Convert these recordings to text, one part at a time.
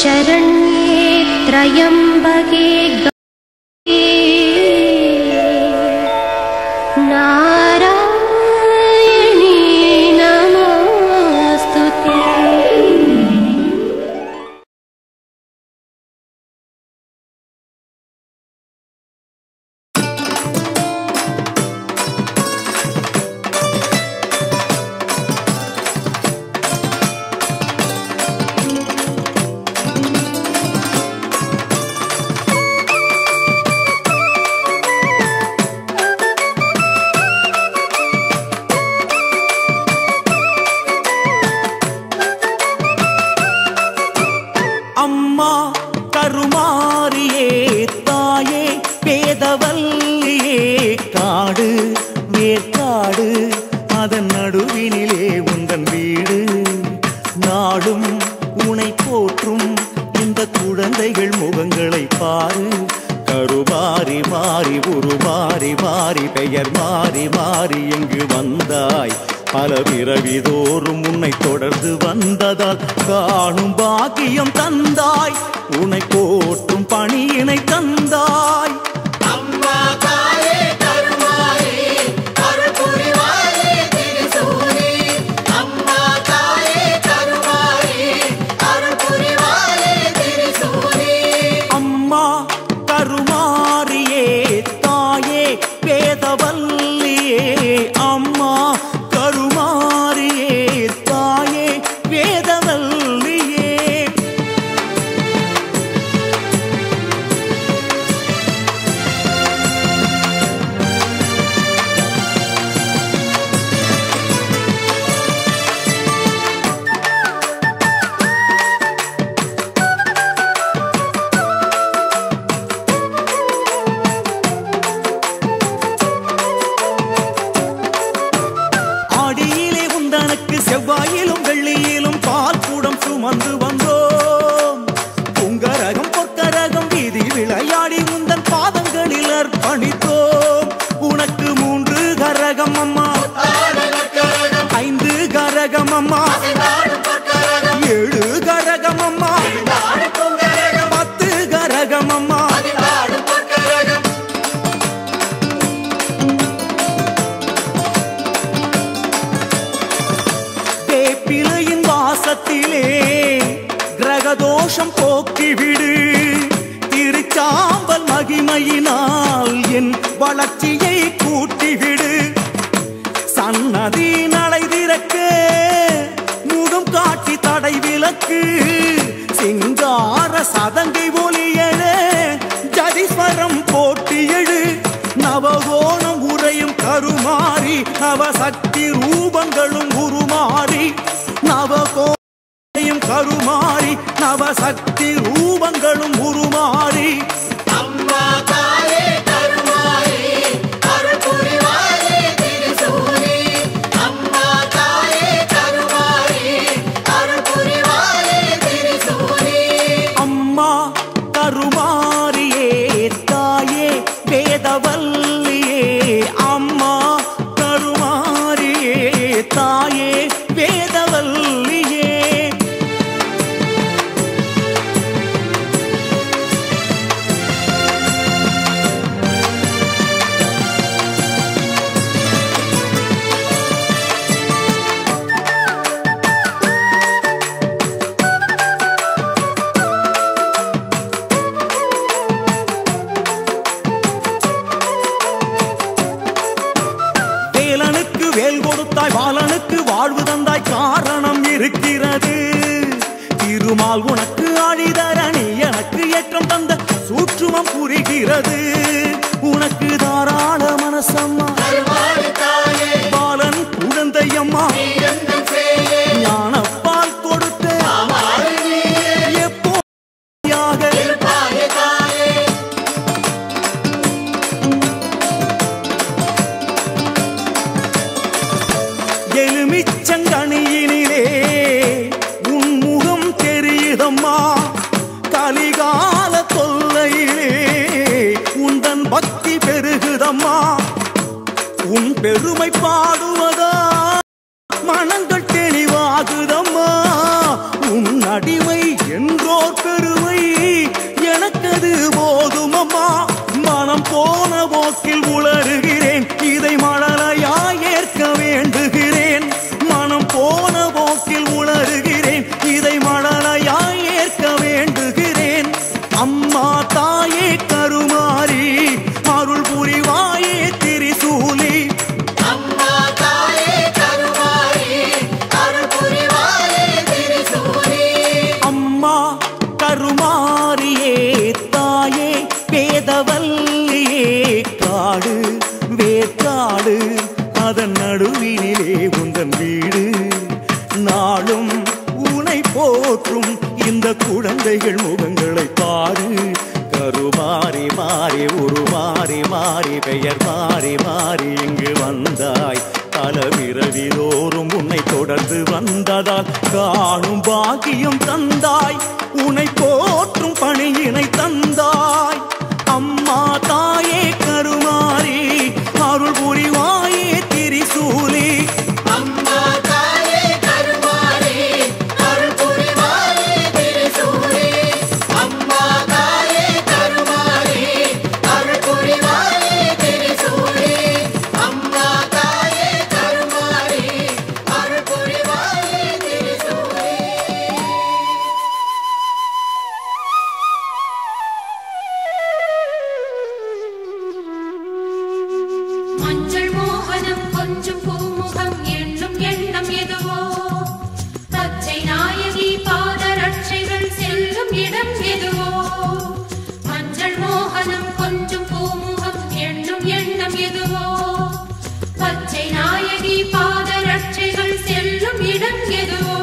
शरण्ये त्र्यम्बके गौरी नारायणी नमोस्तुते। பெருமை பாடுவதா மனங்கள் தெளிவாகுதம்மா உன் அடிமை என்றோர் போக்கில் உணர்கிறேன், இதை மழலையாய் ஏற்க வேண்டுகிறேன். அம்மா தாயே கருமாரி, அருள் புரிவாயே திரிசூலி. அம்மா தாயே கருமாரி, அருள் புரிவாயே திரிசூலி. அம்மா கருமாரியே தாயே வேதவல்லியே, காடு வேற்காடு அதன் நடுவினிலே உந்தன் வீடு. நாளும் உனை போற்றும் இந்த குழந்தைகள் முகங்களை பாரு. கருமாறி மாறி உருமாறி மாறி பெயர் மாறி மாறி இங்கு வந்தாய். பல பிறவிதோறும் உன்னை தொடர்ந்து வந்ததால் காணும் பாக்கியம் தந்தாய். உன்னை போற்றும் பணியினை தந்தாய். அம்மா தாயே கருமாரி, அருள் புரிவாயே திரிசூலி. அம்மா தாயே கருமாரி, அருள் புரிவாயே திரிசூலி. அம்மா தாயே கருமாரி, அருள் புரிவாயே திரிசூலி. அம்மா தாயே கருமாரி, அருள் புரிவாயே திரிசூலி. மஞ்சள் மோகனம் கொஞ்சம் பூமுகம் எண்ணும் எண்ணம் எதுவோ, பச்சை நாயகி பாதரட்சைகள் செல்லும் இடம் எதுவோ. மஞ்சள் மோகனம் கொஞ்சம் பூமுகம் எண்ணும் எண்ணம் எதுவோ, பச்சை நாயகி பாதரட்சைகள் செல்லும் இடம் எதுவோ.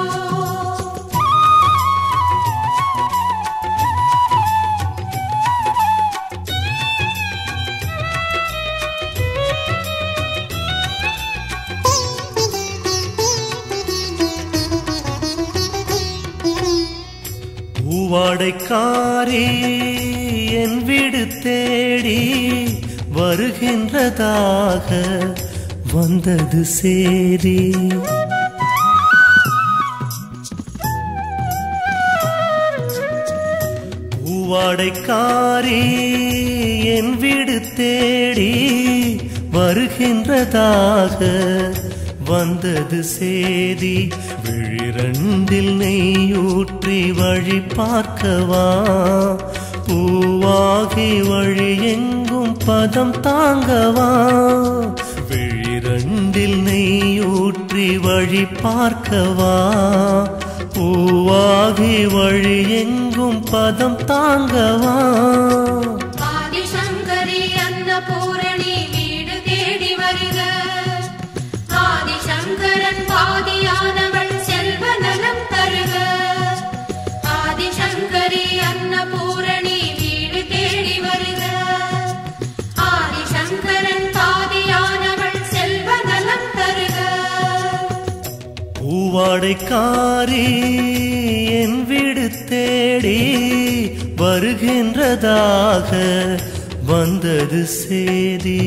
பூவாடைக்காரி என் வீடு தேடி வருகின்றதாக வந்தது சேரி. பூவாடைக்காரி என் வீடு தேடி வருகின்றதாக வந்தது சேதி. விழிரண்டில் நெய்யூற்றி வழி பார்க்கவா, பூவாகி வழி எங்கும் பதம் தாங்கவா. விழிரண்டில் நெய்யூற்றி வழி பார்க்கவா, பூவாகி வழி எங்கும் பதம் தாங்கவா. ஆதிசங்கரி அன்னபூரணி வீடு தேடி வருக, ஆதிசங்கரன் பாதியானவள் செல்வ நலம் தருக. ஆதிசங்கரி அன்னபூரணி வீடு தேடி வருக, ஆதிசங்கரன் பாதியானவள் செல்வ நலம் தருக. பூவாடைக்காரி என் வீடு தேடி வருகின்றதாக வந்தது சேதி.